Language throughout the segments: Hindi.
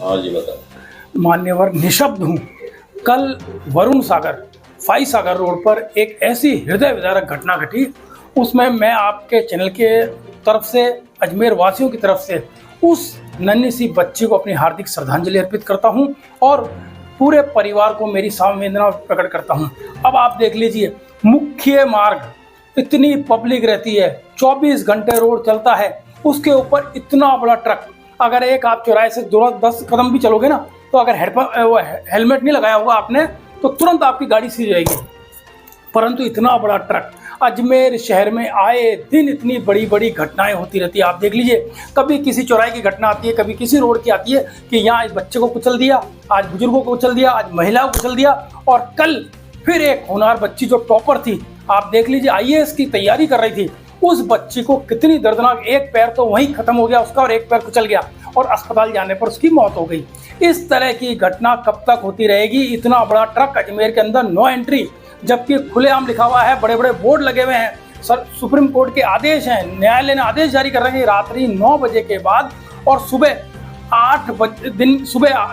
हाँ जी बताओ। मान्यवर निशब्द हूँ। कल वरुण सागर फाई सागर रोड पर एक ऐसी हृदय विदारक घटना घटी, उसमें मैं आपके चैनल के तरफ से, अजमेर वासियों की तरफ से उस नन्ही सी बच्ची को अपनी हार्दिक श्रद्धांजलि अर्पित करता हूं और पूरे परिवार को मेरी संवेदना प्रकट करता हूं। अब आप देख लीजिए, मुख्य मार्ग, इतनी पब्लिक रहती है, 24 घंटे रोड चलता है, उसके ऊपर इतना बड़ा ट्रक, अगर एक आप चौराहे से 10 कदम भी चलोगे ना, तो अगर हेलमेट नहीं लगाया हुआ आपने तो तुरंत आपकी गाड़ी सीज जाएगी। परंतु इतना बड़ा ट्रक, अजमेर शहर में आए दिन इतनी बड़ी बड़ी घटनाएं होती रहती है। आप देख लीजिए, कभी किसी चौराहे की घटना आती है, कभी किसी रोड की आती है कि यहाँ इस बच्चे को कुचल दिया, आज बुजुर्गों को कुचल दिया, आज महिलाओं को कुचल दिया, और कल फिर एक होनहार बच्ची जो टॉपर थी, आप देख लीजिए, IAS की तैयारी कर रही थी, उस बच्ची को कितनी दर्दनाक, एक पैर तो वहीं खत्म हो गया उसका और एक पैर कुचल गया और अस्पताल जाने पर उसकी मौत हो गई। इस तरह की घटना कब तक होती रहेगी? इतना बड़ा ट्रक अजमेर के अंदर, नो एंट्री, जबकि खुलेआम लिखा हुआ है, बड़े बड़े बोर्ड लगे हुए हैं, सुप्रीम कोर्ट के आदेश हैं, न्यायालय ने आदेश जारी कर रहे हैं रात्रि 9 बजे के बाद और सुबह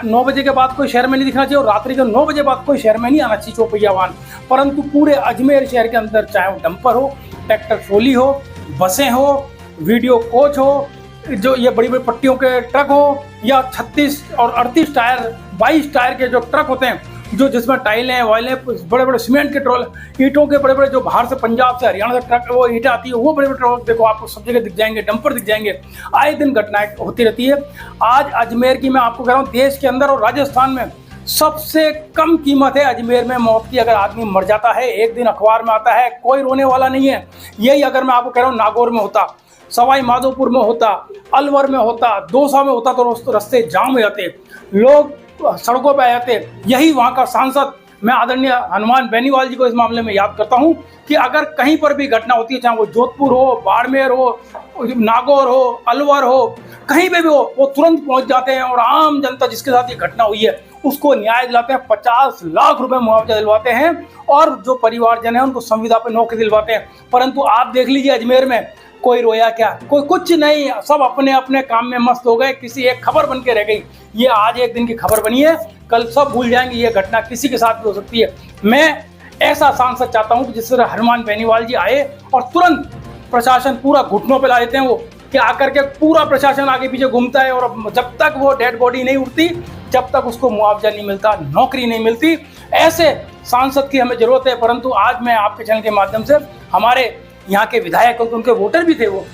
9 बजे के बाद कोई शहर में नहीं दिखना चाहिए और रात्रि के 9 बजे बाद कोई शहर में नहीं आना चाहिए चौपहिया वाहन। परंतु पूरे अजमेर शहर के अंदर, चाहे वो डंपर हो, ट्रैक्टर ट्रॉली हो, बसें हो, वीडियो कोच हो, जो ये बड़ी बड़ी पट्टियों के ट्रक हो, या 36 और 38 टायर, 22 टायर के जो ट्रक होते हैं, जो जिसमें टाइलें वाइलें, बड़े बड़े सीमेंट के ट्रॉल, ईंटों के बड़े बड़े, जो बाहर से पंजाब से हरियाणा से ट्रक वो ईंटें आती है, वो बड़े बड़े ट्रक देखो आपको सब जगह दिख जाएंगे, डंपर दिख जाएंगे। आए दिन घटनाएं होती रहती है। आज अजमेर की, मैं आपको कह रहा हूँ, देश के अंदर और राजस्थान में सबसे कम कीमत है अजमेर में मौत की। अगर आदमी मर जाता है, एक दिन अखबार में आता है, कोई रोने वाला नहीं है। यही अगर मैं आपको कह रहा हूँ नागौर में होता, सवाई माधोपुर में होता, अलवर में होता, दौसा में होता, तो रास्ते जाम हो जाते, लोग सड़कों पर आ जाते। यही वहाँ का सांसद, मैं आदरणीय हनुमान बेनीवाल जी को इस मामले में याद करता हूँ कि अगर कहीं पर भी घटना होती है, चाहे वो जोधपुर हो, बाड़मेर हो, नागौर हो, अलवर हो, कहीं पे भी हो, वो तुरंत पहुंच जाते हैं और आम जनता जिसके साथ ये घटना हुई है उसको न्याय दिलाते हैं, 50 लाख रुपए मुआवजा दिलवाते हैं और जो परिवारजन है उनको संविदा पे नौकरी दिलवाते हैं। परंतु आप देख लीजिए, अजमेर में कोई रोया क्या? कोई कुछ नहीं, सब अपने अपने काम में मस्त हो गए। किसी एक खबर बन के रह गई, ये आज एक दिन की खबर बनी है, कल सब भूल जाएंगे। ये घटना किसी के साथ भी हो सकती है। मैं ऐसा सांसद चाहता हूं कि जिस तरह हनुमान बेनीवाल जी आए और तुरंत प्रशासन पूरा घुटनों पे ला देते हैं, वो कि आकर के पूरा प्रशासन आगे पीछे घूमता है और जब तक वो डेड बॉडी नहीं उठती, जब तक उसको मुआवजा नहीं मिलता, नौकरी नहीं मिलती, ऐसे सांसद की हमें जरूरत है। परंतु आज मैं आपके चैनल के माध्यम से हमारे यहाँ के विधायक, उनके वोटर भी थे, वो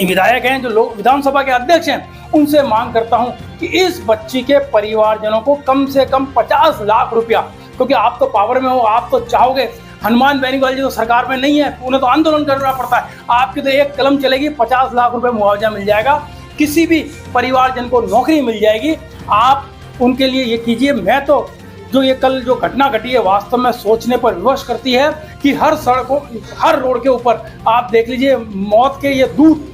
विधायक हैं जो लोग विधानसभा के अध्यक्ष हैं, उनसे मांग करता हूं कि इस बच्ची के परिवारजनों को कम से कम 50 लाख रुपया, क्योंकि आप तो पावर में हो, आप तो चाहोगे, हनुमान बेनीवाल जी तो सरकार में नहीं है, उन्हें तो आंदोलन करना पड़ता है, आपकी तो एक कलम चलेगी, 50 लाख रुपए मुआवजा मिल जाएगा, किसी भी परिवारजन को नौकरी मिल जाएगी। आप उनके लिए ये कीजिए। मैं तो जो ये कल जो घटना घटी है, वास्तव में सोचने पर विवश करती है कि हर सड़कों, हर रोड के ऊपर आप देख लीजिए, मौत के ये दूत,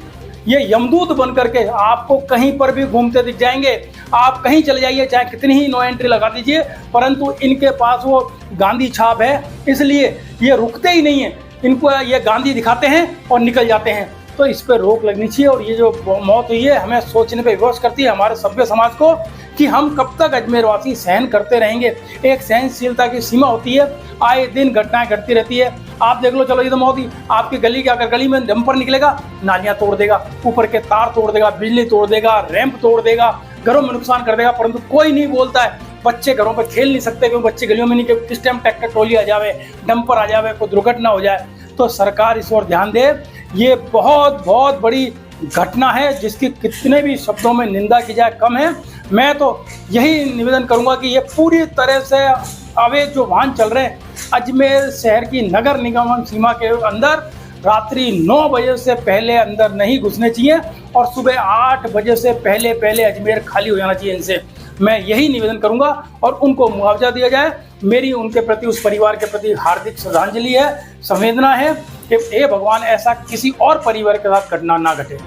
ये यमदूत बन करके आपको कहीं पर भी घूमते दिख जाएंगे। आप कहीं चले जाइए, चाहे कितनी ही नो एंट्री लगा दीजिए, परंतु इनके पास वो गांधी छाप है, इसलिए ये रुकते ही नहीं है। इनको ये गांधी दिखाते हैं और निकल जाते हैं। तो इस पर रोक लगनी चाहिए। और ये जो मौत हुई है, हमें सोचने पर विवश करती है हमारे सभ्य समाज को कि हम कब तक अजमेर वासी सहन करते रहेंगे। एक सहनशीलता की सीमा होती है। आए दिन घटनाएं घटती रहती है। आप देख लो, चलो ये तो मौत ही, आपकी गली के, अगर गली में डंपर निकलेगा, नालियां तोड़ देगा, ऊपर के तार तोड़ देगा, बिजली तोड़ देगा, रैंप तोड़ देगा, घरों में नुकसान कर देगा, परंतु कोई नहीं बोलता है। बच्चे घरों पर खेल नहीं सकते क्योंकि बच्चे गलियों में नहीं, किस टाइम ट्रैक्टर ट्रॉली आ जावे, डंपर आ जावे, कोई दुर्घटना हो जाए। तो सरकार इस ओर ध्यान दे। ये बहुत बहुत बड़ी घटना है जिसकी कितने भी शब्दों में निंदा की जाए कम है। मैं तो यही निवेदन करूंगा कि ये पूरी तरह से अवैध जो वाहन चल रहे हैं अजमेर शहर की नगर निगम सीमा के अंदर, रात्रि 9 बजे से पहले अंदर नहीं घुसने चाहिए और सुबह 8 बजे से पहले पहले अजमेर खाली हो जाना चाहिए इनसे। मैं यही निवेदन करूंगा और उनको मुआवजा दिया जाए। मेरी उनके प्रति, उस परिवार के प्रति हार्दिक श्रद्धांजलि है, संवेदना है कि हे भगवान, ऐसा किसी और परिवार के साथ घटना ना घटे।